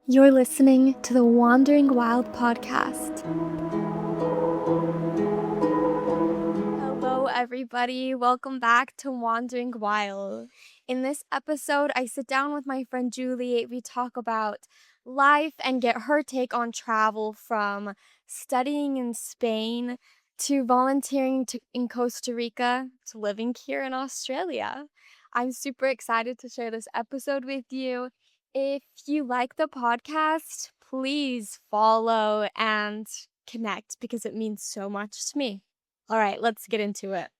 You're listening to the Wandering Wild podcast. Hello, everybody. Welcome back to Wandering Wild. In this episode, I sit down with my friend Julie. We talk about life and get her take on travel, from studying in Spain to volunteering in Costa Rica to living here in Australia. I'm super excited to share this episode with you. If you like the podcast, please follow and connect because it means so much to me. All right, let's get into it.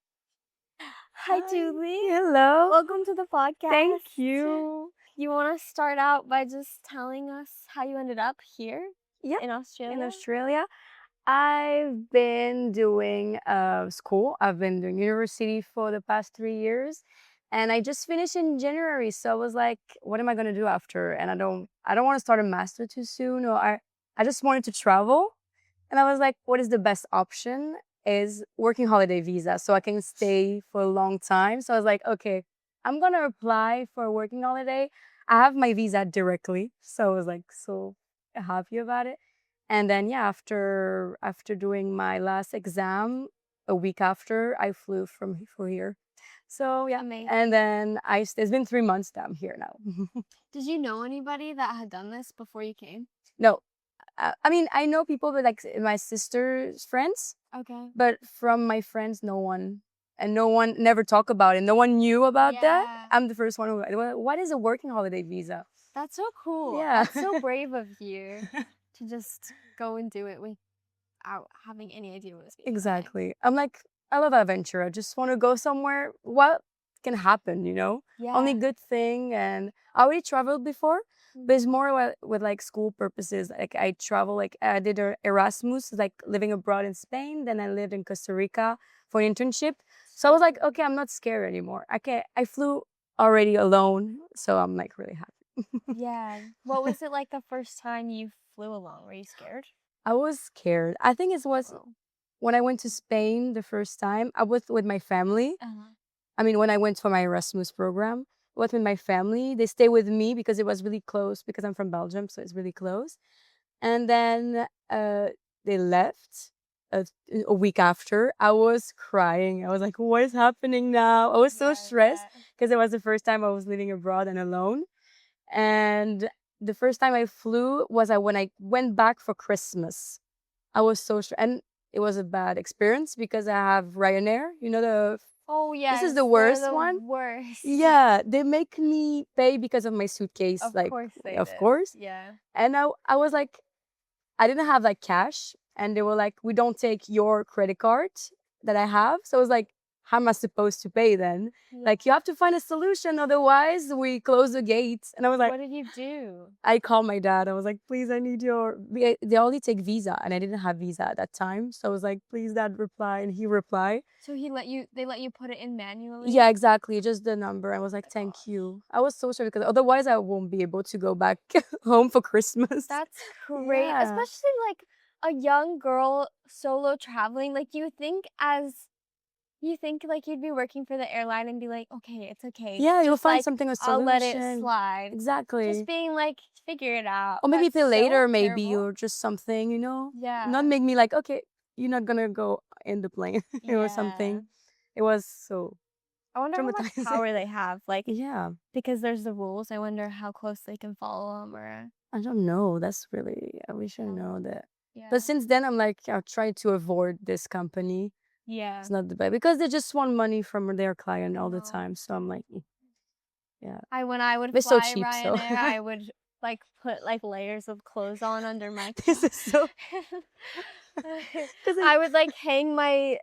Hi, Julie. Hello. Welcome to the podcast. Thank you. You want to start out by just telling us how you ended up here in Australia? In Australia, I've been doing school. I've been doing university for the past 3 years, and I just finished in January. So I was like, what am I gonna do after? And I don't want to start a master too soon, or I just wanted to travel, and I was like, what is the best option? Is working holiday visa, so I can stay for a long time. So I was like, okay, I'm gonna apply for a working holiday. I have my visa directly, so I was like so happy about it. And then after doing my last exam, a week after, I flew for here. So yeah, Amazing. and then it's been 3 months that I'm here now. Did you know anybody that had done this before you came? No, I mean I know people, but like my sister's friends, Okay. but from my friends, no one. And no one never talked about it. No one knew about that. Yeah. I'm the first one who. What is a working holiday visa? That's so cool. Yeah. That's so brave of you to just go and do it without having any idea what was going to Exactly. I'm like, I love adventure. I just want to go somewhere. What can happen, Yeah. Only good thing. And I already traveled before, but it's more with like school purposes. Like I travel, like I did a Erasmus, like living abroad in Spain. Then I lived in Costa Rica for an internship. So I was like, okay, I'm not scared anymore. I flew already alone, so I'm like really happy. Yeah. What was it like the first time you flew alone? Were you scared? I was scared. I think it was when I went to Spain the first time. I was with my family. I mean, when I went for my Erasmus program, I was with my family. They stayed with me because it was really close, because I'm from Belgium, so it's really close. And then they left a week after. I was crying. I was like, what is happening now? I was so stressed because it was the first time I was living abroad and alone. And the first time I flew was when I went back for Christmas. I was so stressed. And it was a bad experience because I have Ryanair, Oh yeah. This is the worst one. Worst. Yeah, they make me pay because of my suitcase. Of like, course they of did. course. Yeah. And I was like, I didn't have like cash, and they were like, we don't take your credit card that I have. So I was like, how am I supposed to pay then? Like, you have to find a solution, otherwise we close the gates. And I was like, what did you do? I called my dad. I was like, please, I need your. They only take Visa, and I didn't have Visa at that time. So I was like, please, dad, reply. And he replied. So they let you put it in manually? Yeah, exactly. Just the number. I was like, thank you. I was so sorry because otherwise I won't be able to go back home for Christmas. That's great. Yeah. Especially like a young girl solo traveling. Like you think like you'd be working for the airline and be like, okay, it's okay. Yeah, you'll Just, find like, something, a I'll solution. let it slide. Exactly. Just being like, figure it out. Or maybe That's pay later, so maybe, terrible. or just something, Yeah. Not make me like, okay, you're not gonna go in the plane or something. It was so I wonder how much traumatizing. power they have. Like, Yeah. because there's the rules. I wonder how close they can follow them. Or I don't know. That's really, I wish I know that. yeah. But since then, I'm like, I try to avoid this company. Yeah. It's not the best because they just want money from their client all the time. So I'm like, yeah. When I would They're fly so cheap, Ryanair, so. I would like put like layers of clothes on under my This is so. I would like hang my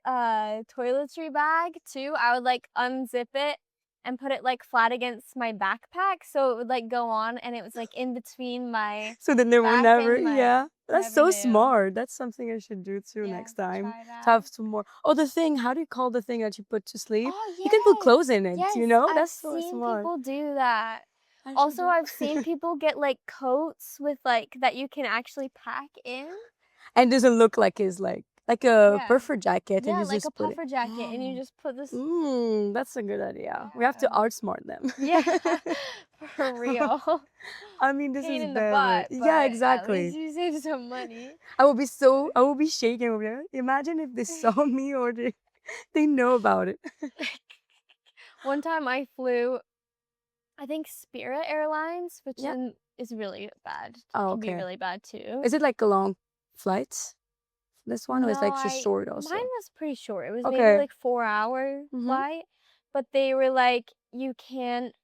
toiletry bag too. I would like unzip it and put it like flat against my backpack so it would like go on, and it was like in between my So then they will back never. and my. Yeah, that's Never so knew. smart. That's something I should do too next time. To have some more. Oh, the thing. How do you call the thing that you put to sleep? Oh, You can put clothes in it. Yes, That's so I've seen smart. people do that. I should Also, do- I've seen people get like coats with like that you can actually pack in. And it doesn't look like it's like Like a Yeah. puffer jacket, and Yeah, you like a just put it. puffer jacket, and you just put this. That's a good idea. We have to Yeah. outsmart them. Yeah, for real. I mean, this Pain is in the better. butt, Yeah, but at least exactly. you save some money. I will be shaking over there. Imagine if they saw me or they know about it. One time I flew, I think Spirit Airlines, which Yeah. is really bad. Oh, Can be okay. really bad too. Is it like a long flight? This one, or is No, like just I short mine also? was pretty short. It was maybe Okay. like 4 hour Mm-hmm. flight, but they were like, you can't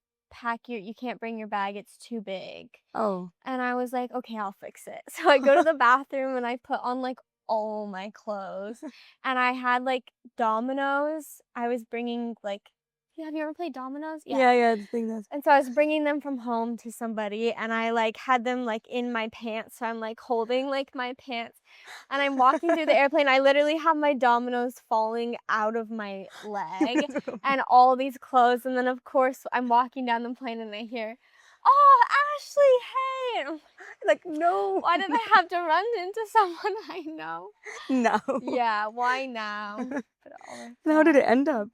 bring your bag, it's too big. Oh. And I was like, okay, I'll fix it. So I go to the bathroom and I put on like all my clothes. And I had like dominoes. I was bringing like, have you ever played dominoes? Yeah. Yeah, yeah. The thing that's. And so I was bringing them from home to somebody and I like had them like in my pants. So I'm like holding like my pants and I'm walking through the airplane. I literally have my dominoes falling out of my leg and all these clothes. And then of course I'm walking down the plane and I hear, oh, Ashley, hey. And I'm Like, no. why did I have to run into someone I know? No. Yeah, why now? But all are And how did it fine. end up?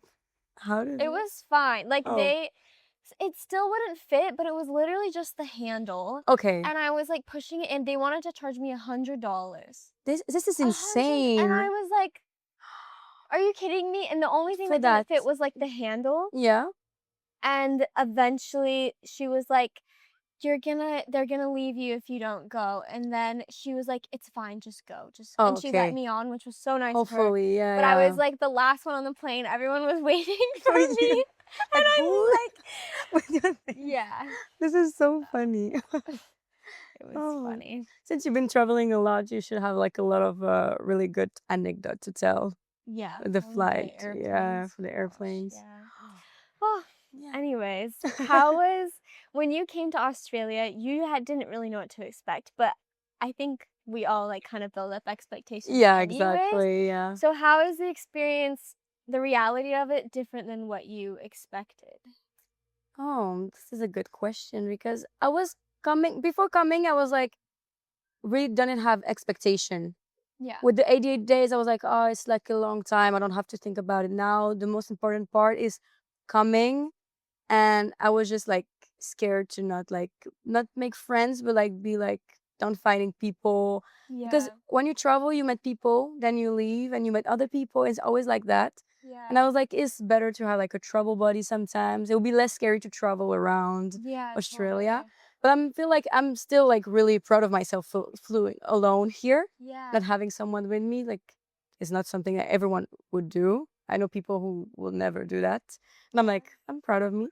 How did It it? was fine. Like Oh. it still wouldn't fit, but it was literally just the handle. Okay. And I was like pushing it and they wanted to charge me $100. This is 100, and I insane. was like, are you kidding me? And the only thing For that didn't that. fit was like the handle. Yeah. And eventually she was like, they're gonna leave you if you don't go. And then she was like, it's fine, just go. Oh, And she let okay. me on, which was so nice of her. Hopefully, yeah, But I yeah. was like the last one on the plane. Everyone was waiting for For me. you. And Like, I'm who? like, With your thing. yeah. This is so funny. It was Oh. funny. Since you've been traveling a lot, you should have like a lot of really good anecdote to tell. Yeah, The from the flight, yeah, airplanes. for the Gosh, airplanes. yeah. Oh, Yeah. anyways, how was when you came to Australia? Didn't really know what to expect, but I think we all like kind of build up expectations Yeah, anyways. exactly. Yeah. So how is the experience, the reality of it, different than what you expected? Oh, this is a good question because I was before coming, I was like really didn't have expectation. Yeah. With the 88 days, I was like, oh, it's like a long time. I don't have to think about it now. The most important part is coming, and I was just like scared to not make friends, but like be like done fighting people. Because Yeah. when you travel, you met people, then you leave, and you met other people. It's always like that. Yeah. And I was like, it's better to have like a travel buddy sometimes. It would be less scary to travel around Yeah, Australia. totally. But I feel like I'm still like really proud of myself for flying alone here, Yeah. not having someone with me. Like, it's not something that everyone would do. I know people who will never do that. And I'm like, I'm proud of me.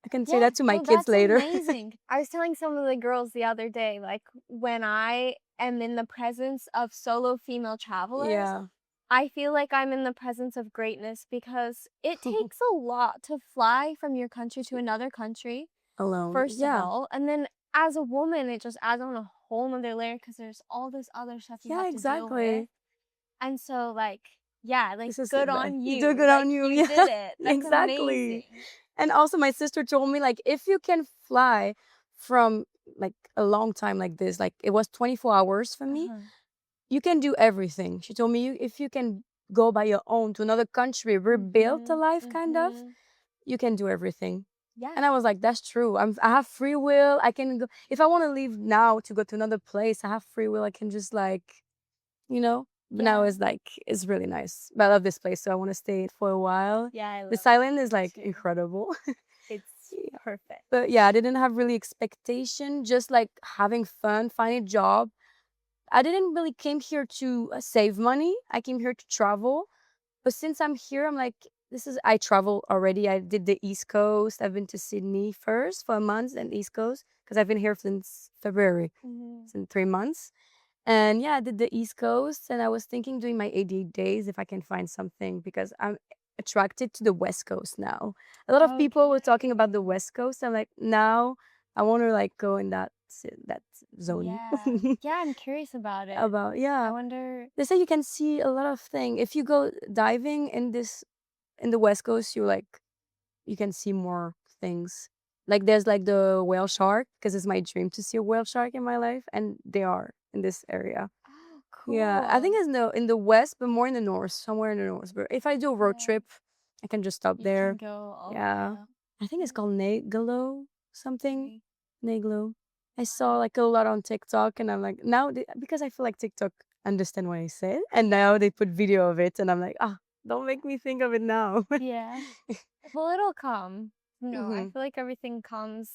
I can say Yeah, that to my no, kids that's later. amazing. I was telling some of the girls the other day, like when I am in the presence of solo female travelers, Yeah. I feel like I'm in the presence of greatness because it takes a lot to fly from your country to another country, Alone. first of Yeah. all. And then as a woman, it just adds on a whole nother layer because there's all this other stuff you Yeah, have to deal with. exactly. And so, like, yeah, like, This is good on you do you. good Like, on you. you Yeah. did it. That's Exactly. amazing. And also my sister told me like if you can fly from like a long time like this, like it was 24 hours for me, Uh-huh. you can do everything. She told me if you can go by your own to another country, rebuild a life kind of, you can do everything. Yeah. And I was like, that's true. I have free will. I can go if I want to leave now to go to another place, I have free will. I can just like, you know. But now Yeah. it's like it's really nice. But I love this place, so I want to stay for a while. Yeah, I love The island is it like too. incredible. It's Yeah. perfect. But yeah, I didn't have really expectation, just like having fun, finding a job. I didn't really came here to save money. I came here to travel. But since I'm here, I'm like, I travel already. I did the East Coast. I've been to Sydney first for a month and East Coast because I've been here since February, since 3 months. And yeah, I did the East Coast and I was thinking doing my 88 days if I can find something because I'm attracted to the West Coast now. A lot of people were talking about the West Coast. I'm like, now I want to like go in that zone. Yeah. Yeah, I'm curious about it. About I yeah. wonder. They say you can see a lot of things. If you go diving in the West Coast, you can see more things. Like there's like the whale shark because it's my dream to see a whale shark in my life, and they are in this area. Oh, Yeah, I think Cool. it's in the west, but more in the north, somewhere in the north. But if I do a road Yeah. trip, I can just stop You can there. go all the way Yeah, up. I think it's Yeah. called Nagalo something. Okay. Nagalo. I saw like a lot on TikTok, and I'm like now because I feel like TikTok understand what I said, and Yeah. now they put video of it, and I'm like, ah, don't make me think of it now. Yeah. Well, it'll come. No, I Hmm. feel like everything comes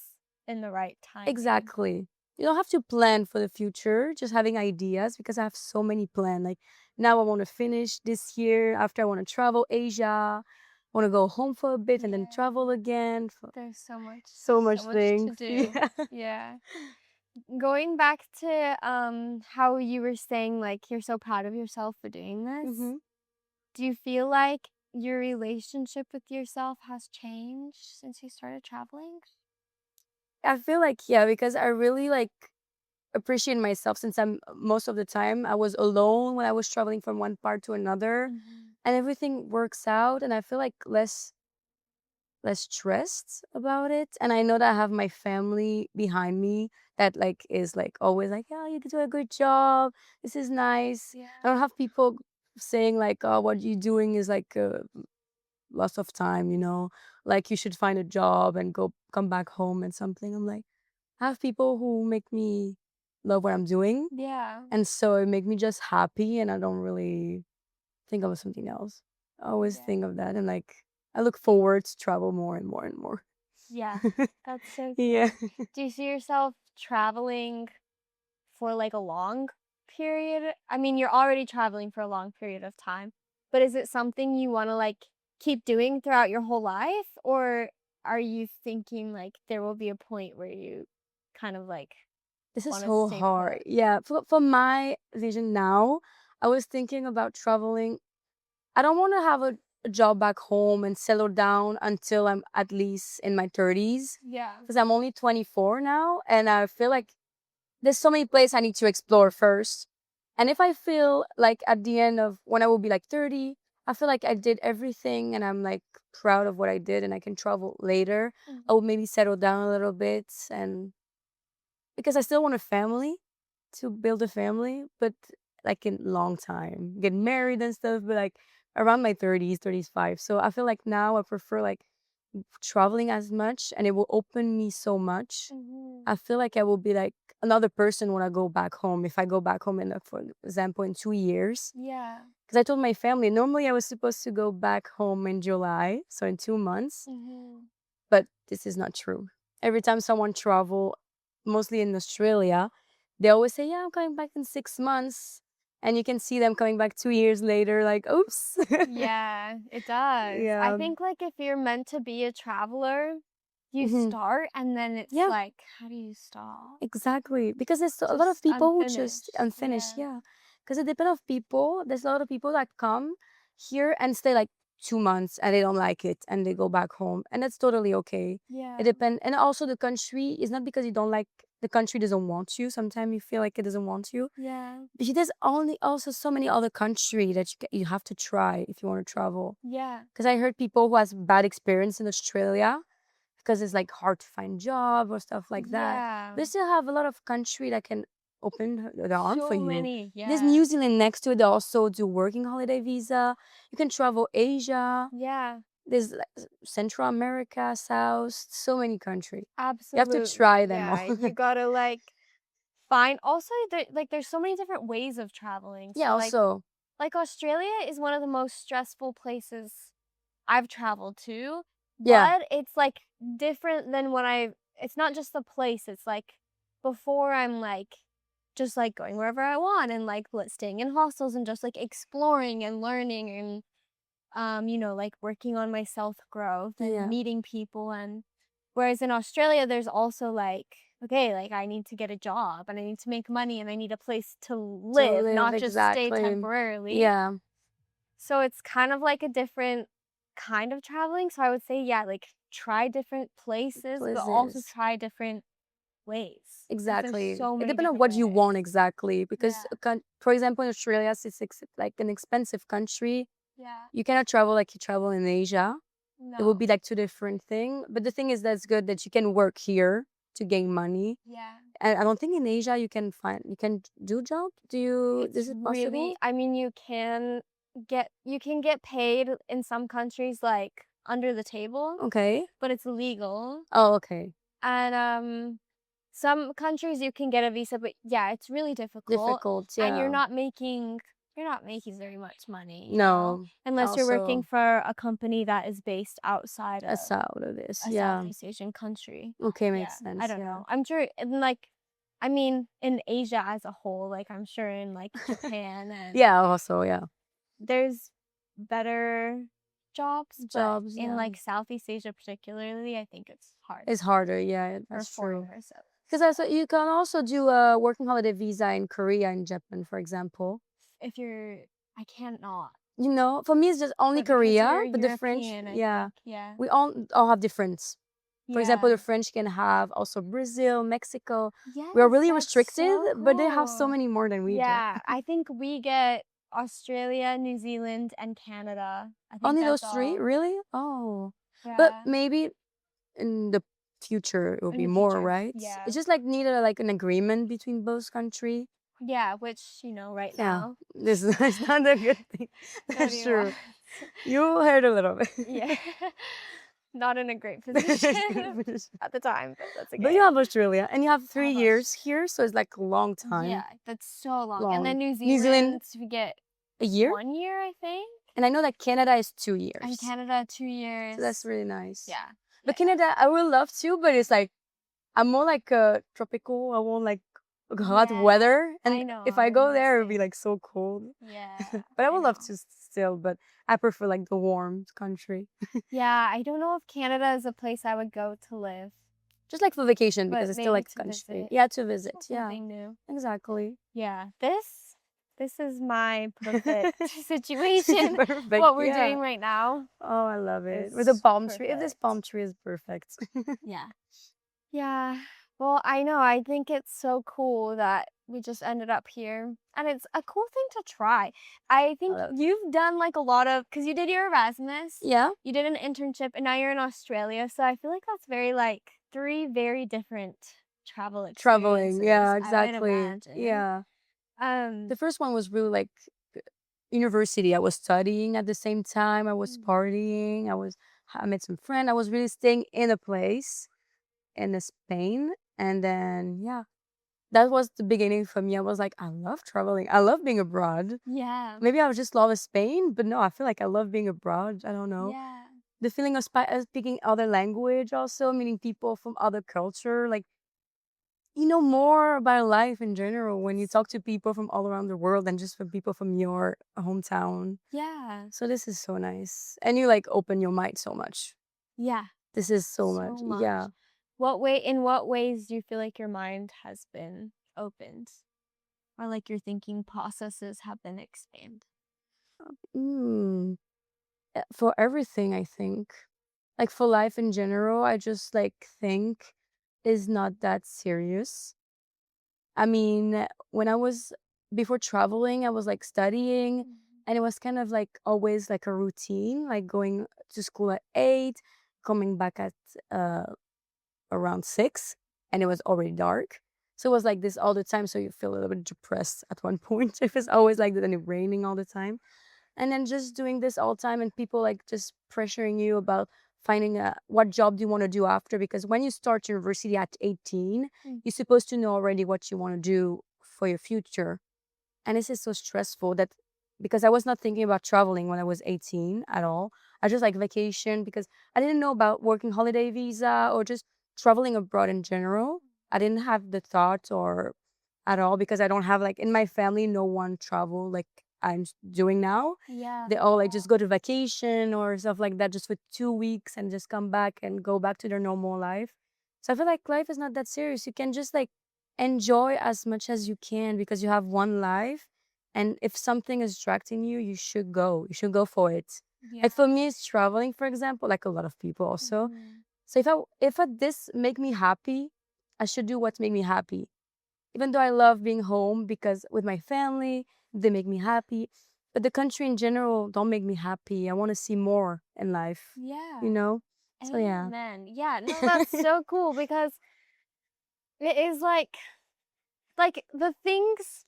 in the right timing. Exactly. You don't have to plan for the future, just having ideas because I have so many plans. Like now I want to finish this year. After I want to travel Asia, want to go home for a bit and then Yeah. travel again. There's So so much much to things. do. Yeah. Yeah. Going back to how you were saying like you're so proud of yourself for doing this. Hmm. Do you feel like your relationship with yourself has changed since you started traveling? I feel like yeah, because I really like appreciate myself since I'm most of the time I was alone when I was traveling from one part to another Mhm. and everything works out and I feel like less stressed about it. And I know that I have my family behind me that like is like always like, yeah, you do a good job. This is nice. Yeah. I don't have people saying like, oh, what you're doing is like loss of time, like you should find a job and go come back home and something. I'm like, I have people who make me love what I'm doing. Yeah. And so it make me just happy and I don't really think of something else. I always Yeah. think of that and like I look forward to travel more and more and more. Yeah. That's so Yeah. cool. Do you see yourself traveling for like a long period? I mean, you're already traveling for a long period of time, but is it something you want to like keep doing throughout your whole life? Or are you thinking like there will be a point where you kind of like This is want to so stay hard. put? Yeah. For my vision now, I was thinking about traveling. I don't want to have a job back home and settle down until I'm at least in my 30s Yeah. because I'm only 24 now and I feel like there's so many places I need to explore first. And if I feel like at the end of when I will be like 30, I feel like I did everything and I'm like proud of what I did and I can travel later, I will Mhm. maybe settle down a little bit and because I still want a family to build a family, but like in long time, get married and stuff, but like around my 30s, 35. So I feel like now I prefer like traveling as much and it will open me so much. Mhm. I feel like I will be like another person when I go back home. If I go back home in, like, for example, in 2 years. Yeah. Because I told my family, normally I was supposed to go back home in July, so in 2 months, Mhm. but this is not true. Every time someone travel, mostly in Australia, they always say, yeah, I'm coming back in 6 months. And you can see them coming back 2 years later, like, oops. Yeah, it does. I Yeah. think like if you're meant to be a traveler, you Hmm. start and then it's Yeah. like, how do you stop? Exactly, because there's a lot of Just people who just unfinished. unfinished, Yeah. yeah. Because it depends of people. There's a lot of people that come here and stay like 2 months and they don't like it and they go back home, and that's totally okay. It Yeah. depends, and also the country is not because you don't like the country doesn't want you. Sometimes you feel like it doesn't want you. Yeah. But there's only also so many other country that you have to try if you want to travel. Yeah. Because I heard people who has bad experience in Australia because it's like hard to find job or stuff like that. Yeah. They still have a lot of country that can open their arm for So you. many. There's Yeah. New Zealand next to it. They also do working holiday visa. You can travel Asia. Yeah. There's like Central America, South, so many countries. You have to Absolutely. try them all. Yeah. You gotta like find also like there's so many different ways of traveling. Yeah, So also. like Australia is one of the most stressful places I've traveled to, Yeah. but it's like different than when it's not just the place, it's like before I'm like just like going wherever I want and like staying in hostels and just like exploring and learning and like working on my self growth and Yeah. meeting people. And whereas in Australia there's also like, okay, like I need to get a job and I need to make money and I need a place to To live, live not just stay exactly. temporarily. Yeah. So it's kind of like a different kind of traveling. So I would say, yeah, like try different places, but also Places. try different ways. Because there's Exactly. so It many depends on different what you ways. want exactly. Because, Yeah. for example, in Australia, it's like an expensive country. Yeah. You cannot travel like you travel in Asia. It will No. be like two different things. But the thing is that's good that you can work here to gain money. Yeah. And I don't think in Asia you can do job. Do you? It's Is it really possible? I mean, you can get paid in some countries, like, under the table, Okay. but it's illegal. Oh, okay. And, some countries you can get a visa, but yeah, it's really difficult, Difficult. and Yeah. you're not making very much money, No. unless you're working Also, for a company that is based outside a of out of this. a Yeah. Southeast Asian country. Okay, Yeah, makes I sense. don't Yeah. know. I'm sure in, like I mean, in Asia as a whole, like, I'm sure in, like, Japan and Yeah. Also, yeah. there's better jobs, but Jobs. in, Yeah. like, Southeast Asia particularly, I think it's hard It's harder. Yeah, for that's true. foreigners, so Because also you can also do a working holiday visa in Korea and Japan, for example. if you're I can't not. You know, for me it's just only But because Korea, you're but the French, European, I yeah, think, yeah. we all have different. For example, Yeah. the French can have also Brazil, Mexico. We are Yes, really that's restricted, so but they have so cool. many more than we do. Yeah, I think we get Australia, New Zealand, and Canada. I think Only those that's three, all. really? Oh, but Yeah, maybe in the future it will in be the more, future. right? Yeah. It's just like needed like an agreement between both country. Yeah, which, right Yeah, now, this is it's not a good thing. That's nobody true. wants. You heard a little bit. Yeah. Not in a great position at the time, but that's But you okay. have Australia and you have I three have years here, so it's like a long time. Yeah, that's so long. And then Long. New New Zealand, Zealand, we get a year? 1 year, I think. And I know that Canada is And 2 years. Canada, So that's 2 years. really nice. Yeah. But Yeah, yeah. Canada, I would love to, but it's like, I'm more like tropical. I want like hot Yeah, weather. I And know. if I go there, it would be Same. like so cold. Yeah, But I I would love know. to still, but I prefer like the warm country. Yeah, I don't know if Canada is a place I would go to live, Just like for vacation because but it's still maybe like a to country. visit. Yeah, to visit. Yeah, Something new. exactly. Yeah, this is my perfect situation. Perfect. What we're Yeah. doing right now Oh, I love it. With a is palm tree. If this perfect. palm tree is perfect. Yeah. Yeah. Well, I know. I think it's so cool that we just ended up here. And it's a cool thing to try. I I think love it. you've done like a lot of, because you did your Erasmus, Yeah. you did an internship, and now you're in Australia. So I feel like that's very, like, three very different travel Traveling. experiences, Yeah, I would exactly. imagine. Yeah. Um, The first one was really like university. I was studying at the same time. I was mm, partying. I met some friends. I was really staying in a place in Spain. And then yeah, that was the beginning for me. I was like, I love traveling. I love being abroad. yeah. Maybe I was just love Spain, but no, I feel like I love being abroad. I don't know. Yeah. The feeling of speaking other language, also meeting people from other culture, like you know more about life in general when you talk to people from all around the world than just from people from your hometown. Yeah. So this is so nice, and you like open your mind so much. Yeah. This is so much, So yeah. much. In what ways do you feel like your mind has been opened? Or like your thinking processes have been expanded? Mm. For everything, I think. Like for life in general, I just like think is not that serious. I mean, when I was before traveling, I was like studying Mhm. and it was kind of like always like a routine, like going to school at 8, coming back at uh around 6, and it was already dark. So it was like this all the time, so you feel a little bit depressed at one point if it's always like that and it raining all the time. And then just doing this all the time and people like just pressuring you about finding a what job do you want to do after, because when you start university at 18 Mm. you're supposed to know already what you want to do for your future. And this is so stressful that because I was not thinking about traveling when I was 18 at all. I just like vacation because I didn't know about working holiday visa or just traveling abroad in general. I didn't have the thought or at all because I don't have like in my family no one travel like doing now. Yeah. They all like just go to vacation or stuff like that just for 2 weeks and just come back and go back to their normal life. So I feel like life is not that serious. You can just like enjoy as much as you can because you have one life. And if something is distracting you, you should go. You should go for it. Yeah. Like for me, it's traveling, for example, like a lot of people also. Mhm. So if this make me happy, I should do what make me happy. Even though I love being home because with my family, they make me happy. But the country in general don't make me happy. I want to see more in life, Yeah. you know? So yeah. Amen. Yeah, no, that's so cool because It is like the things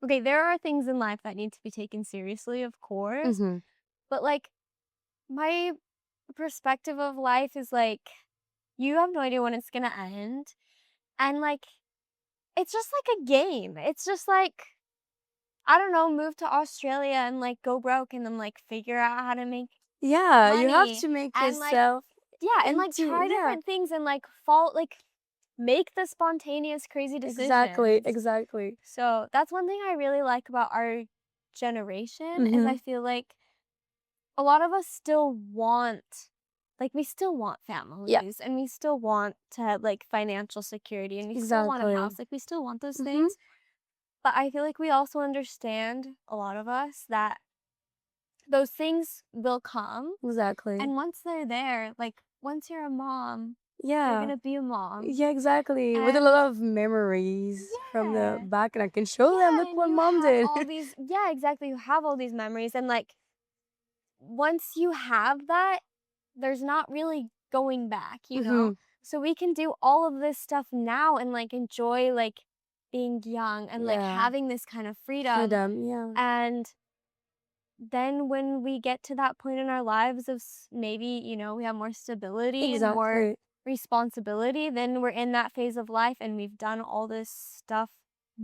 okay, there are things in life that need to be taken seriously, of course, Mm-hmm. but like my perspective of life is like you have no idea when it's gonna end. And like it's just like a game. It's just like I don't know, move to Australia and like go broke and then like figure out how to make Yeah, you have money to make and like yourself yeah, and like into, try yeah, different things and like fall like make the spontaneous crazy exactly, decisions. exactly. So that's one thing I really like about our generation is Mm-hmm. I feel like a lot of us still want like we still want Yeah, families and we still want to have like financial security and we still want a exactly. house like we still want those Mm-hmm. things, but I feel like we also understand a lot of us that those things will come, Exactly. and once they're there, like once you're a mom, you're Yeah. gonna be a mom. Yeah, exactly. With a And lot of memories from the yeah, back, and I can show them, yeah, look and what you mom have did. all these yeah, exactly, you have all these memories and like once you have that, there's not really going back, you know? Mm-hmm. So we can do all of this stuff now and like enjoy like being young and like Yeah. having this kind of freedom. Freedom. Yeah. And then when we get to that point in our lives of maybe, you know, we have more stability and more Exactly. responsibility, then we're in that phase of life and we've done all this stuff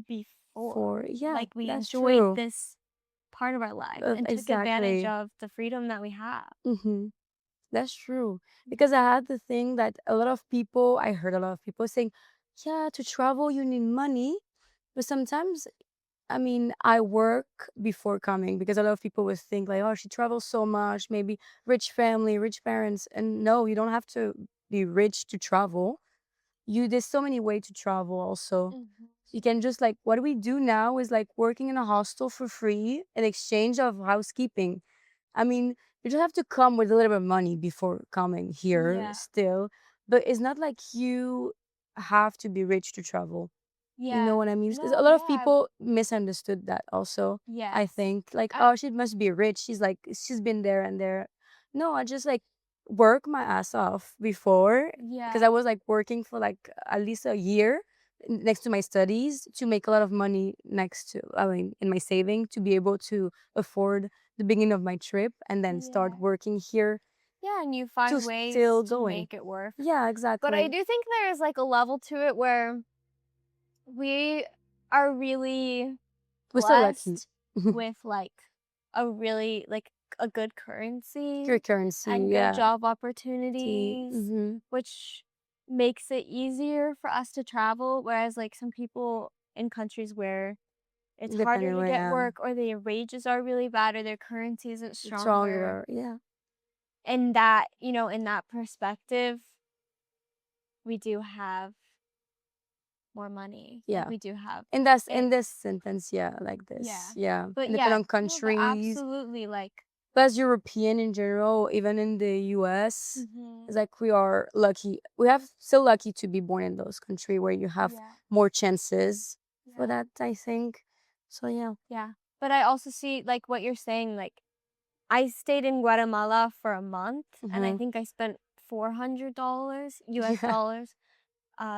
before. For, yeah, Like we that's enjoyed true. this part of our life and took advantage Exactly. of the freedom that we have. Mm-hmm. That's true. Because I had the thing that a lot of people, I heard a lot of people saying, yeah, to travel, you need money. But sometimes, I mean, I work before coming because a lot of people would think like, oh, she travels so much, maybe rich family, rich parents. And no, you don't have to be rich to travel. There's so many ways to travel also. Mhm. You can just like what we do now is like working in a hostel for free in exchange of housekeeping. I mean, you just have to come with a little bit of money before coming here Yeah. still. But it's not like you have to be rich to travel. You know Yeah. what I mean? 'Cause a No, lot of yeah. people misunderstood that also. I Yes. think like, I oh, she must be rich. She's like, she's been there and there. No, I just like work my ass off before because I yeah. was like working for like at least a year next to my studies to make a lot of money next to, I mean, in my saving to be able to afford the beginning of my trip and then start Yeah. working here Yeah, and you to find still ways to going. make it work. Yeah, But I exactly. do think there is like a level to it where we are really We're so lucky. blessed with like a really like a good Your currency currency, and good yeah. job opportunities, Mm-hmm. which makes it easier for us to travel. Whereas like some people in countries where it's harder Depending to where I get am. work or their wages are really bad or their currency isn't stronger. Stronger, yeah. In that, you know, in that perspective, we do have more money. Like Yeah. we do have And that's in it. this sentence, yeah, like Yeah. this. Yeah. But And depend yeah, on no, but countries. absolutely like Plus European in general, even in the US, mhm. it's like we are lucky. We have so lucky to be born in those countries where you have Yeah. more chances for Yeah. that, I think. So yeah. Yeah. But I also see like what you're saying like I stayed in Guatemala for a month and I Mm-hmm. think I spent $400 US Yeah. dollars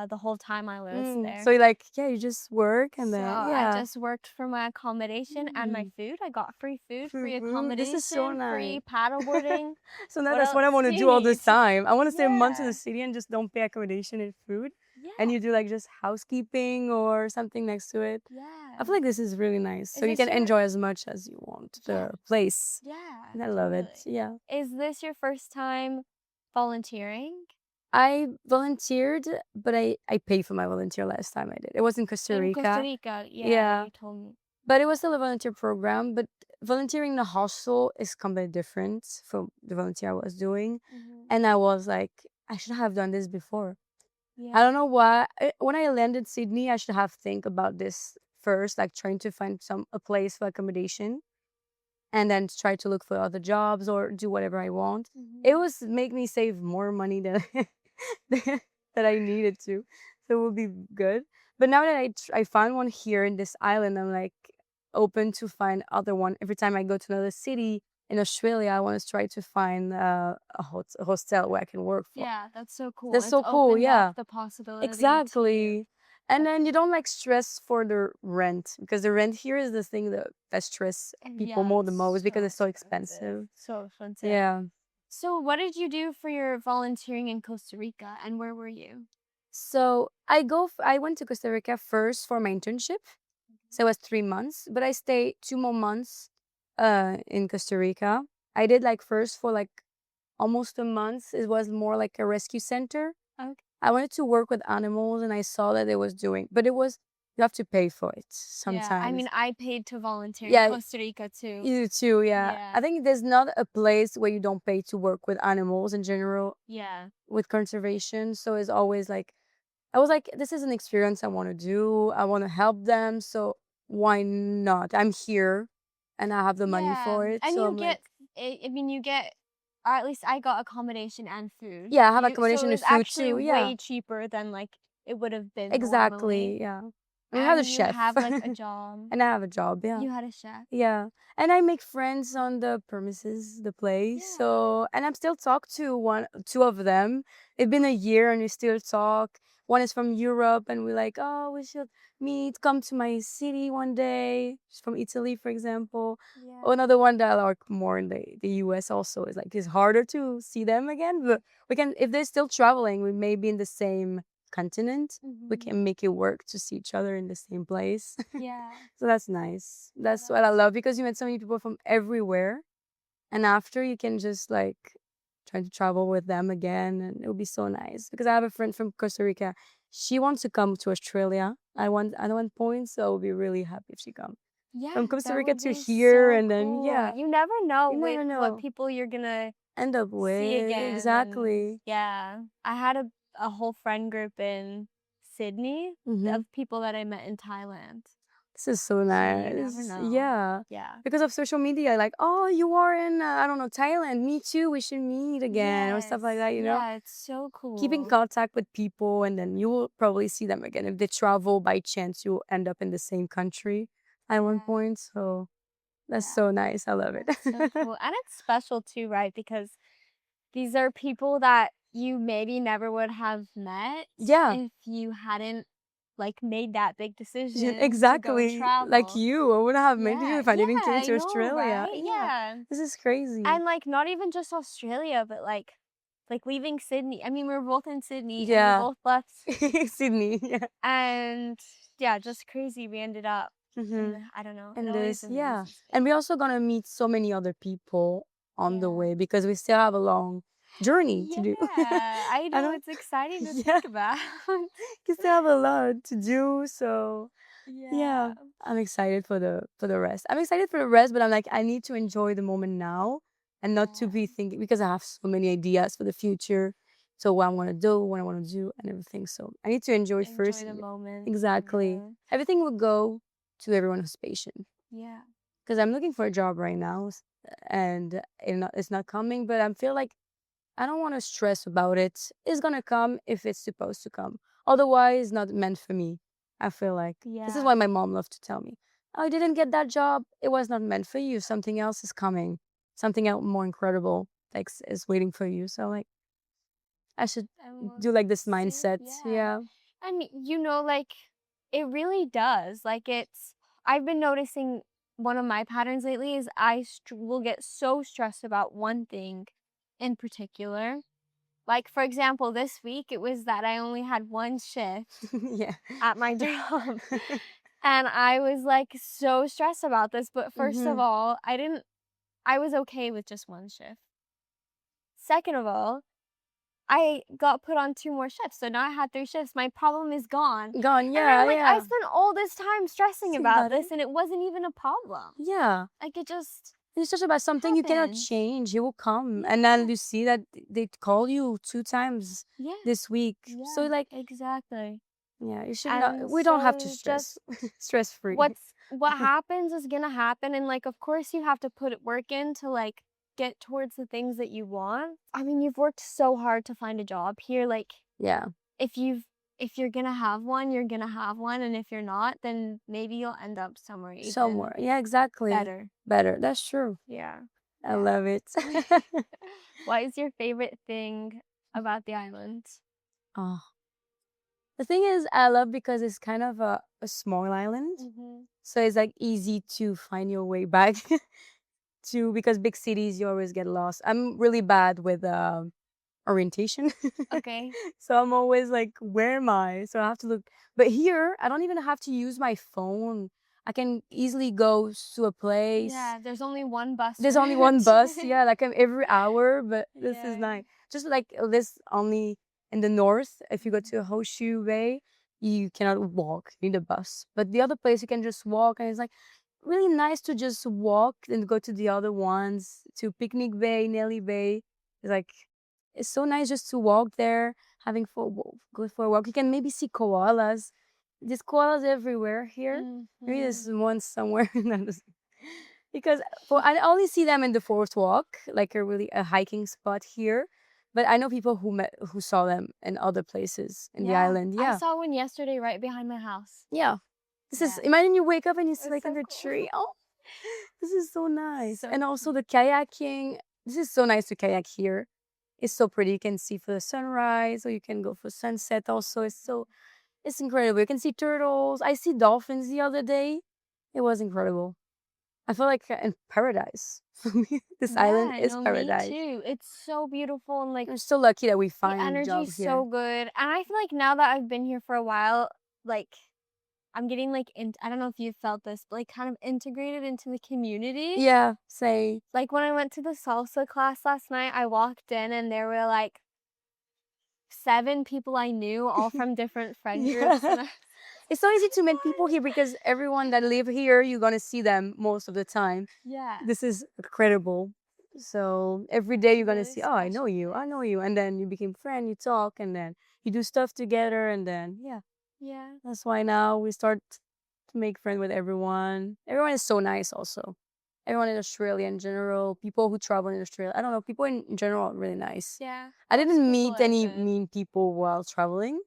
the whole time I was So there. you like, yeah, you just work and So then I yeah. just worked for my accommodation and my Mm. food. I got free food, free Ooh, this is so accommodation, nice. free paddleboarding. So now What that's what else I want to do you do all need? this time. I want to stay a month in the Yeah. city and just don't pay accommodation and food. And Yeah. you do like just housekeeping or something next to it. I Yeah. feel like this is really nice. So Is you this can your enjoy as much as you want Yeah. the place. Yeah, And I love it. totally. Yeah. Is this your first time volunteering I volunteered, but I paid for my volunteer last time I did. It was in Costa in Costa Rica. Rica? Yeah, Yeah. you told me. But it was still a volunteer program. But volunteering in a hostel is completely different from the volunteer I was doing. Mhm. And I was like, I should have done this before. I Yeah. don't know why. When I landed Sydney, I should have think about this first, like trying to find a place for accommodation, and then try to look for other jobs or do whatever I want. It Mhm. was make me save more money than that I needed to, so it would be good. But now that I found one here in this island, I'm like open to find other one every time I go to another city in Australia, I want to try to find a hostel where I can work for. Yeah, that's so cool. That's It's so cool. opened up Yeah, the possibility to exactly. And then you definitely. don't like stress for the rent, because the rent here is the thing that stress people Yeah, more the most it's because so it's so expensive. expensive. So expensive. Yeah. So, what did you do for your volunteering in Costa Rica and where were you? So I went to Costa Rica first for my internship. So it was 3 months, but I stayed 2 more months in Costa Rica. I did like first for like almost a month. It was more like a rescue center. Okay. I wanted to work with animals and I saw that it was doing, but it was, you have to pay for it Yeah, I sometimes. mean, I paid to volunteer in Yeah, Costa Rica too. you too, yeah. Yeah. I think there's not a place where you don't pay to work with animals in general, Yeah. with conservation. So it's always like, I was like, this is an experience I want to do. I want to help them. So why not? I'm here and I have the money Yeah. for it. And So you I'm like, get, I mean, you get, or at least I got accommodation and food. yeah, I have You, so it accommodation and was food actually too. Yeah, way cheaper than like it would have been normally. exactly. Yeah. And we have a And you chef have like a job. and I have a job. Yeah. You had a chef. Yeah. And I make friends on the premises, the place. Yeah. So, and I'm still talk to two of them. It's been a year and we still talk. One is from Europe and we're like, oh, we should meet, come to my city one day. She's from Italy, for example. Yeah. Another one that I like more in the US also is like, it's harder to see them again. But we can, if they're still traveling, we may be in the same continent. We Mhm. can make it work to see each other in the same place. Yeah. So that's nice. Yeah, That's what I love, because you met so many people from everywhere. And after you can just like try to travel with them again, and it'll be so nice. Because I have a friend from Costa Rica. She wants to come to Australia. I want at one point, so I'll be really happy if she comes. Yeah, From Costa that Rica would to be here, so and then cool. yeah, You never know you never what know. people you're gonna End up see with again. And exactly. yeah, I had a whole friend group in Sydney Hmm. of people that I met in Thailand. This is so So you never nice. know. Yeah. Yeah. Because of social media, like, oh, you are in, I don't know, Thailand. Me too. We should meet again or stuff Yes. like that, you know? Yeah, it's so Keep in cool. contact with people and then you will probably see them again. If they travel by chance, you'll end up in the same country at one Yeah. point. So that's Yeah. so nice. I love it. That's so cool. And it's special too, right? Because these are people that you maybe never would have met Yeah, if you hadn't like made that big decision to go exactly. Like travel. you, I wouldn't have met you Yeah, if I yeah, didn't came I to know, Australia. right? Yeah, Yeah. this is crazy. And like not even just Australia, but like leaving Sydney. I mean, we were both in Sydney and we Yeah, both left Sydney. Yeah. and yeah, just crazy. We ended up in Hmm. I don't know. It And always this, yeah. amazes And me. we're also gonna meet so many other people on the Yeah. way because we still have a long journey to Yeah, do. I I know don't, it's exciting to yeah, think about. we still have a lot to do. So yeah, Yeah. I'm excited for the rest. I'm excited for the rest, but I'm like, I need to enjoy the moment now and not to Yeah. be thinking, because I have so many ideas for the future. So what I want to do, what I want to do, and everything. So I need to enjoy Enjoy first. the moment. Exactly. Yeah. Everything will go to everyone who's patient. Yeah. Because I'm looking for a job right now, and it's not coming. But I feel like I don't want to stress about it. It's gonna come if it's supposed to come. Otherwise, it's not meant for me. I feel like this is Yeah. why my mom loved to tell me, "Oh, you didn't get that job. It was not meant for you. Something else is coming. Something else more incredible like is waiting for you." So like I should And we'll do like this see. mindset. Yeah. Yeah. And you know, like it really does. Like I've been noticing one of my patterns lately is will get so stressed about one thing in particular. Like for example, this week it was that I only had one shift Yeah. at my job. And I was like so stressed about this, but first of Hmm. all, I was okay with just one shift. Second of all, I got put on 2 more shifts, so now I had 3 shifts. My problem is gone. Gone. And Yeah. I'm like, I Yeah. spent all this time stressing Think about about it. this and it wasn't even a problem. Yeah. Like it just It's just about something you cannot happened. change. It will come. And then Yeah. you see that they call you 2 times Yeah. this week. So Yeah. like, Exactly. yeah, you should not, And we don't have to so stress. just Stress free. what happens is gonna happen and like of course you have to put work in to like get towards the things that you want. I mean, you've worked so hard to find a job here. Like Yeah. if you've if you're gonna have one, you're gonna have one, and if you're not, then maybe you'll end up somewhere even Somewhere. Yeah, exactly. better. Better. That's true. Yeah. I love it. What is your favorite thing about the island? Oh. The thing is, I love because it's kind of a small island. So it's like easy to find your way back to, because big cities, you always get lost. I'm really bad with orientation. Okay. So I'm always like, where am I? So I have to look. But here, I don't even have to use my phone. I can easily go to a place. Yeah, there's only one bus There's only one route. bus, yeah, like every hour, but this is Yeah. nice. Just like this only in the north, if you go to Horseshoe Bay, you cannot walk, you need a bus. But the other place you can just walk, and it's like really nice to just walk and go to the other ones, to Picnic Bay, Nelly Bay. It's like it's so nice just to walk there, having go for a walk. You can maybe see koalas. There's koalas everywhere here. Maybe there's one somewhere. Because I only see them in the Forest Walk, like a hiking spot here. But I know people who saw them in other places in the island. I Yeah, saw one yesterday right behind my house. yeah. This is Yeah. imagine you wake up and you see It's like so under a cool. tree. Oh, this is so nice. So And also the kayaking. This is so nice to kayak here. It's so pretty. You can see for the sunrise, or you can go for sunset. Also, it's incredible. You can see turtles. I see dolphins the other day. It was incredible. I feel like in paradise. For me, this island yeah, is no, me paradise. too. It's so beautiful and like We're so lucky that we the find a job energy's here. so good. And I feel like now that I've been here for a while, like I'm getting like I don't know if you felt this, but like kind of integrated into the community. Yeah, say. Like when I went to the salsa class last night, I walked in and there were like 7 people I knew, all from different friend groups. Yeah. It's so easy to meet people here because everyone that live here, you're gonna see them most of the time. Yeah. This is incredible. So every day you're gonna Really see, oh, I know special you, here. I know you, and then you became friend, you talk, and then you do stuff together, and then yeah. Yeah. That's why now we start to make friends with everyone. Everyone is so nice also. Everyone in Australia in general, people who travel in Australia. I don't know, people in general are really nice. Yeah. I Most didn't people meet are any good. mean people while traveling.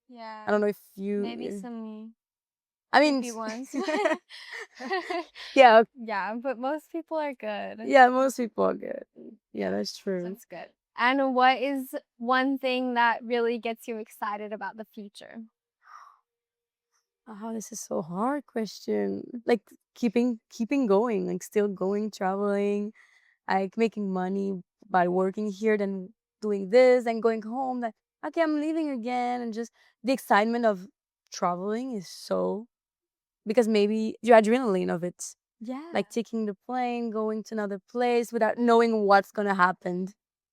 Yeah. I don't know if Maybe some I mean creepy ones. yeah, Yeah, but most people are good. yeah, most people are good. Yeah, that's true. That's good. And what is one thing that really gets you excited about the future? Oh, this is so hard question. Like keeping going, like still going, traveling, like making money by working here, then doing this, and going home. Like, okay, I'm leaving again, and just the excitement of traveling is so, because maybe the adrenaline of it, Yeah. like taking the plane, going to another place without knowing what's gonna happen,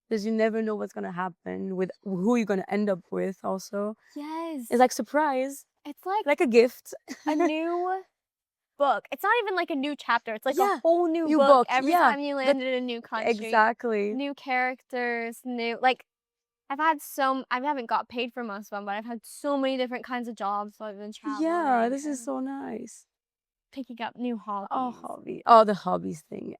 because you never know what's gonna happen with who you're gonna end up with. Also, Yes. it's like surprise, It's like like a gift. a new book. It's not even like a new chapter. It's like a Yeah, whole new new book book. every Yeah, time you that land in a new country. exactly. New characters, new like I haven't got paid for most of them, but I've had so many different kinds of jobs while I've been traveling. Yeah, this is and so nice. picking up new Oh, hobbies. hobby. Oh, the hobbies thing.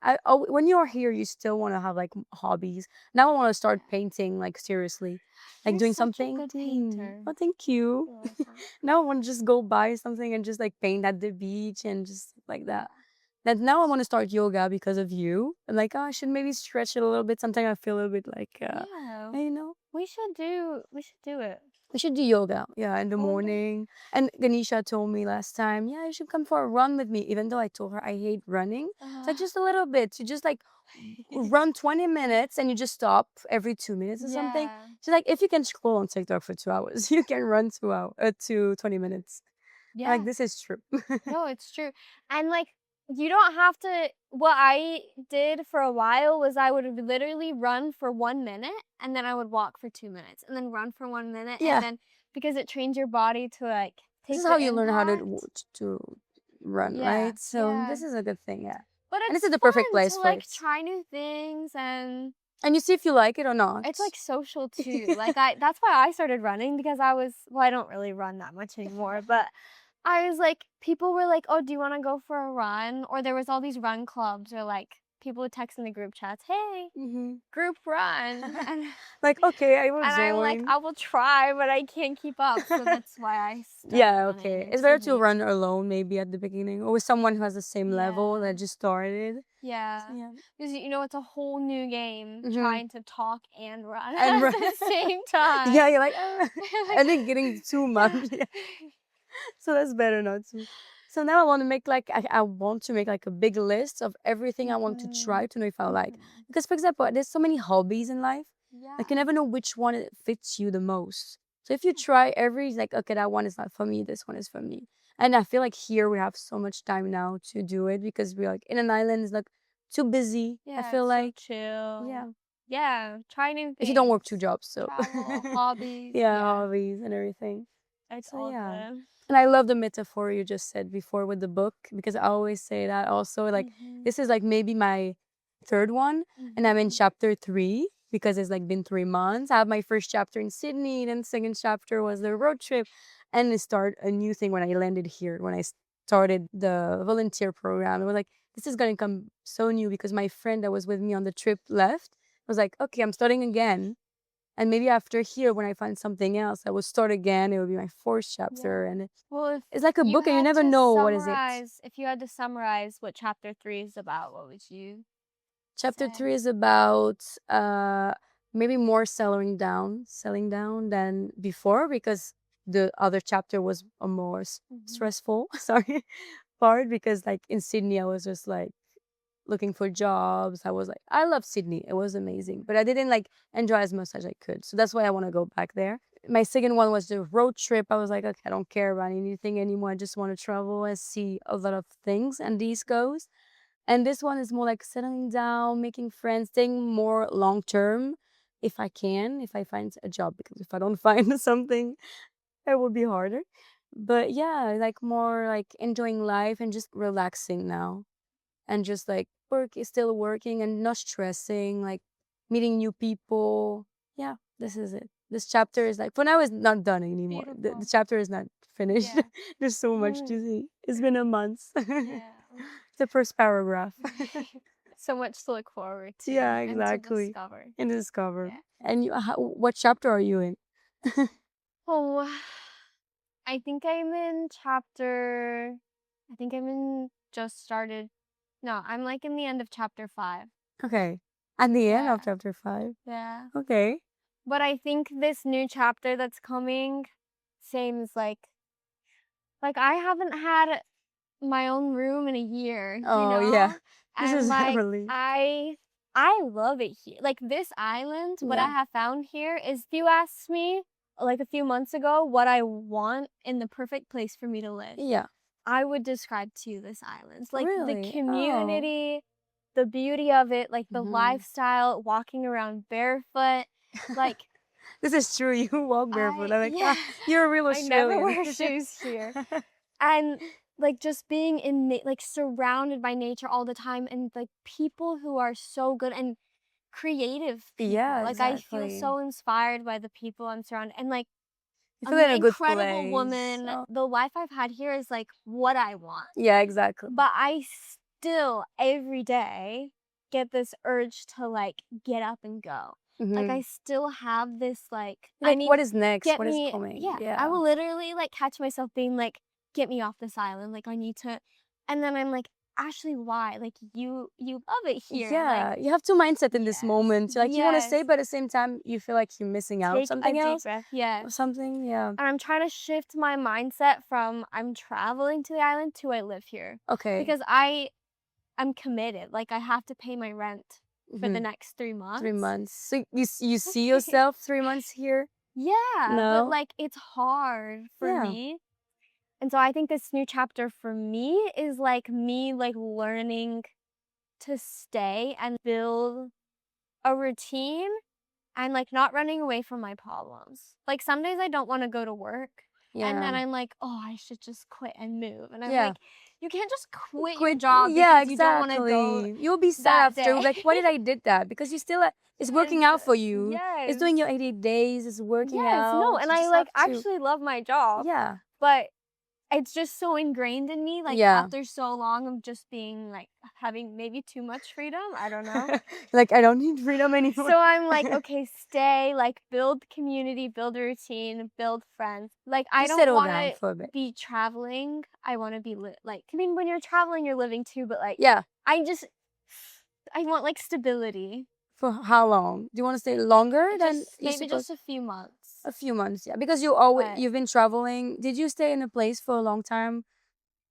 When you're here, you still want to have like hobbies. Now I want to start painting, like seriously, like You're doing such some a good painting. painter. Oh, thank you. You're welcome. Now I want to just go buy something and just like paint at the beach and just like that. That now I want to start yoga because of you. And like, oh, I should maybe stretch it a little bit. Sometimes I feel a little bit like, Yeah. you know, We should do it. we should do yoga. Yeah, in the One day. morning. And Ganesha told me last time, yeah, you should come for a run with me. Even though I told her I hate running, it's like just a little bit. You just like run 20 minutes and you just stop every 2 minutes or something. Yeah. So like if you can scroll on TikTok for 2 hours, you can run 20 minutes. Yeah. Like this is true. No, it's true. And like you don't have to what I did for a while was I would literally run for 1 minute and then I would walk for 2 minutes and then run for 1 minute Yeah. and then because it trains your body to like take This is the how you learn how impact. to run, Yeah, right? So yeah. this is a good thing, yeah. But And it's this is the perfect fun place to for like it. try new things and You see if you like it or not. it's like social too. Like that's why I started running because I don't really run that much anymore, but I was like people were like, "Oh, do you want to go for a run?" Or there was all these run clubs or like people would text in the group chats, hey, Mm-hmm. group run. And, Like, okay, I will and I'm like, join. I will try, but I can't keep up. So that's why I started Yeah, running okay. in It's better to Sydney. run alone maybe at the beginning or with someone who has the same level Yeah. that just started. Yeah. So, yeah. Because, it's a whole new game Mm-hmm. trying to talk and run And at the same time. yeah, you're like, and then getting too much. Yeah. So that's better not to. So now I want to make like I want to make like a big list of everything I want to try to know if I like. Because for example, there's so many hobbies in life. Yeah. Like you never know which one it fits you the most. So if you try every like okay, that one is not for me, this one is for me. And I feel like here we have so much time now to do it because we're like in an island is like too busy. Yeah, I feel it's like so chill. yeah. Yeah, try new things. If you don't work 2 jobs, so Travel, hobbies. yeah, hobbies and everything. It's So all yeah. good. And I love the metaphor you just said before with the book because I always say that also like this is like maybe my third one and I'm in chapter 3 because it's like been 3 months. I have my first chapter in Sydney, then second chapter was the road trip and it started a new thing when I landed here, when I started the volunteer program. It was like this is gonna come so new because my friend that was with me on the trip left. I was like, okay, I'm starting again. And maybe after here, when I find something else, I will start again. It will be my fourth chapter, and Well, if it's like a you book, and you had never to know what is it. if you had to summarize what chapter 3 is about, what would you Chapter say? 3 is about maybe more selling down than before because the other chapter was a more stressful, sorry, part because like in Sydney, I was just like looking for jobs. I was like, I love Sydney. It was amazing, but I didn't like enjoy as much as I could. So that's why I want to go back there. My second one was the road trip. I was like, okay, I don't care about anything anymore. I just want to travel and see a lot of things and these goes. And this one is more like settling down, making friends, staying more long term if I can, if I find a job, because if I don't find something, it will be harder. But yeah, like more like enjoying life and just relaxing now and just like work is still working and not stressing, like meeting new people. Yeah, this is it. This chapter is like for now it's not done anymore. The chapter is not finished. Yeah. There's so much to see. It's been a month. Yeah. The first paragraph. So much to look forward to. Yeah, And to exactly. discover. And discover. Yeah. And you, what chapter are you in? Oh, I think I'm in just started. No, I'm like in the end of chapter 5. Okay. At the end Yeah. of chapter 5. Yeah. Okay. But I think this new chapter that's coming seems like I haven't had my own room in a year, Oh yeah. This And is like really I love it here. Like this island, what I yeah. have found here is if you asked me like a few months ago what I want in the perfect place for me to live, Yeah. I would describe to you this island. Like the Really? Oh. community, the beauty of it, like the lifestyle, walking around barefoot. Like This is true. You walk barefoot. I'm like, yeah, you're a real I never Australian. wear shoes here. And like just being in like surrounded by nature all the time and like people who are so good and creative people. Yeah, Like I feel exactly. so inspired by the people I'm surrounded and like You I'm feel in an a good incredible place. woman. Oh. The life I've had here is like what I want. Yeah, exactly. But I still every day get this urge to like get up and go. Like I still have this like Like, what is next? What is coming? yeah. I will literally like catch myself being like, get me off this island. Like I need to and then I'm like, Ashley, why? Like you love it here. Yeah, Like you have two mindset in this yes, moment. Like you want to stay, yes. but at the same time, you feel like you're missing out Take something a deep else breath. or Yes. something. Yeah. And I'm trying to shift my mindset from I'm traveling to the island to I live here. Okay. Because I'm committed. Like I have to pay my rent for the next 3 months. 3 months. So you see yourself 3 months here? Yeah. No. But like it's hard for Yeah. me. And so I think this new chapter for me is like me like learning to stay and build a routine and like not running away from my problems. Like some days I don't want to go to work. Yeah. And then I'm like, oh, I should just quit and move. And I'm Yeah. like, you can't just quit your job Yeah, because you don't want to go. exactly. You'll be sad that after. day. Like, why did I did that? Because you still it's working out for you. Yes. It's doing your 80 days. It's working Yes, out. no, and You I just like have to- actually love my job. Yeah. But it's just so ingrained in me, like, Yeah. after so long of just being, like, having maybe too much freedom, I don't know. Like, I don't need freedom anymore. So I'm like, "Okay, stay, like, build community, build a routine, build friends." Like, I Just don't settle down wanna for a bit. be traveling, I wanna be like I mean, when you're traveling, you're living too, but, like, Yeah. I just I want, like, stability. For how long? Do you want to stay longer than Just you maybe supposed? just a few months, A few months, yeah. Because but you've been traveling. Did you stay in a place for a long time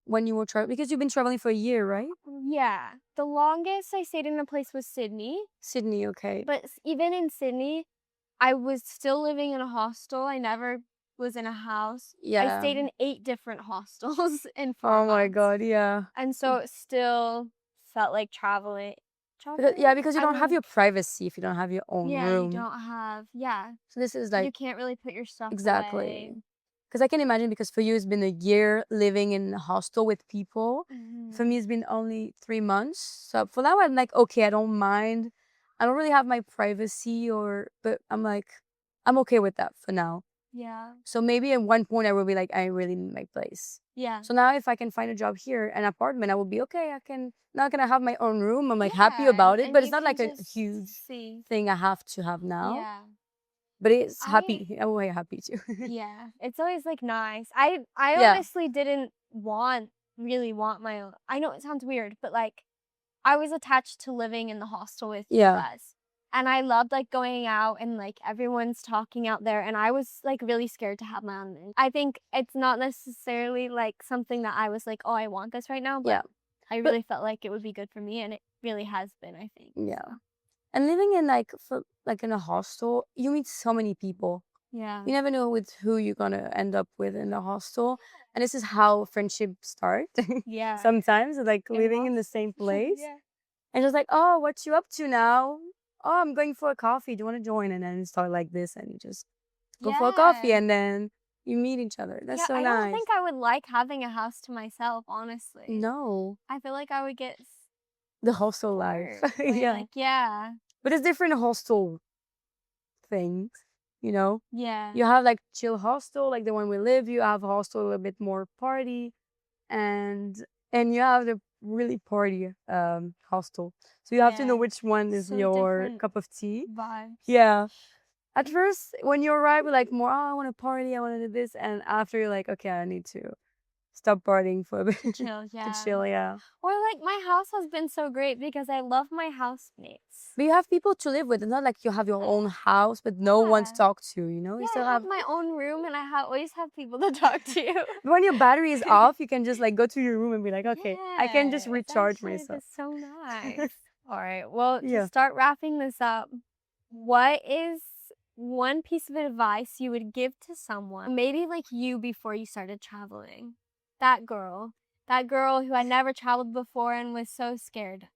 when you were traveling? Because you've been traveling for a year, right? yeah, the longest I stayed in a place was Sydney, Sydney, okay. but even in Sydney, I was still living in a hostel, I never was in a house. I Yeah. stayed in 8 different hostels in 4 Oh my months, God, yeah. and so it still felt like traveling. Yeah, Traveling? because you I don't have mean, your privacy if you don't have your own yeah, you room. don't have yeah, So this is you like can't really put your stuff exactly. away. Because I can imagine because for you it's been a year living in a hostel with people. For Mhm. me it's been only 3 months. So for now I'm like, okay, I don't mind. I don't really have my privacy but I'm like, I'm okay with that for now. Yeah. So maybe at one point I will be like, I really need my place. Yeah. So now if I can find a job here, an apartment, I will be okay. I can not gonna have my own room. I'm like happy Yeah, about it, but and it's you not can like a just huge see. thing I have to have now. Yeah. But it's I happy. I'm way happy too. yeah, it's always, like, nice. I Yeah. honestly didn't really want my own I know it sounds weird, but, like, I was attached to living in the hostel with you Yeah. guys, and I loved, like, going out and, like, everyone's talking out there, and I was, like, really scared to have my own room. I think it's not necessarily, like, something that I was like, "Oh, I want this right now," but Yeah. I But really felt like it would be good for me, and it really has been, I think, yeah. so. And living in like in a hostel, you meet so many people. Yeah. You never know with who you're gonna end up with in the hostel. And this is how friendships start. Yeah. Sometimes like In living in the hostel. same place. Yeah. And just like, oh, what you up to now? Oh, I'm going for a coffee. Do you want to join? And then start like this and you just go for a coffee Yeah. and then you meet each other. That's Yeah, so I don't nice. think I would like having a house to myself, honestly. No. I feel like I would get The hostel life. bored. Yeah. Like, yeah. But it's different hostel things, you know? Yeah. You have like chill hostel, like the one we live. You have hostel a little bit more party, and you have the really party hostel. So you have to know Yeah. which one is So your different cup of tea. vibes. Yeah. At first, when you arrive, you're like more, oh, I want to party, I want to do this, and after you're like, okay, I need to stop partying for a bit To chill, to yeah. chill. Yeah. Or like my house has been so great because I love my housemates. But you have people to live with. It's not like you have your own house, but no one to Yeah. talk to. You know, you Yeah, I still have have. my own room and always have people to talk to. When your battery is off, you can just like go to your room and be like, okay, I can just Yeah, it's recharge actually myself. just so nice. All right. Well, to Yeah. start wrapping this up, what is one piece of advice you would give to someone, maybe like you before you started traveling? That girl who had never traveled before and was so scared.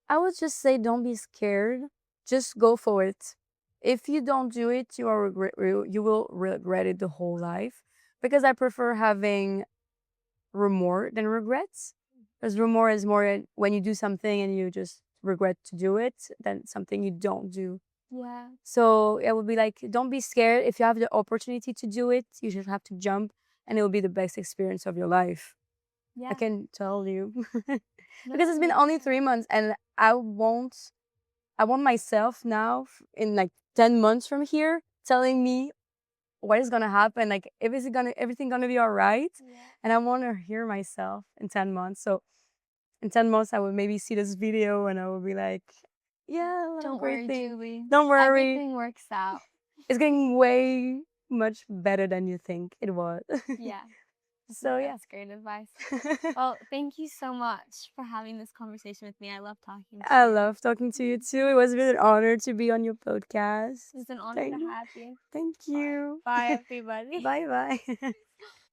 I would just say don't be scared. Just go for it. If you don't do it, you will regret it the whole life. Because I prefer having remorse than regrets. Because remorse is more when you do something and you just regret to do it than something you don't do. Yeah. So it would be like, don't be scared. If you have the opportunity to do it, you just have to jump, and it will be the best experience of your life. I Yeah. can tell you. No, Because it's been only yeah. 3 months, and I want myself now in like 10 months from here telling me what is gonna happen, like if is it gonna everything gonna be all right. Yeah. And I want to hear myself in 10 months. So in 10 months I will maybe see this video and I will be like, yeah, a lot of Don't great worry, things. Julie. Don't worry. Everything works out. It's getting way much better than you think it was. Yeah. So yeah. That's great advice. Well, thank you so much for having this conversation with me. I love talking to I you. love talking to you too. It was really an honor to be on your podcast. It's an honor to have you. Thank All right. you. Bye, everybody. Bye bye.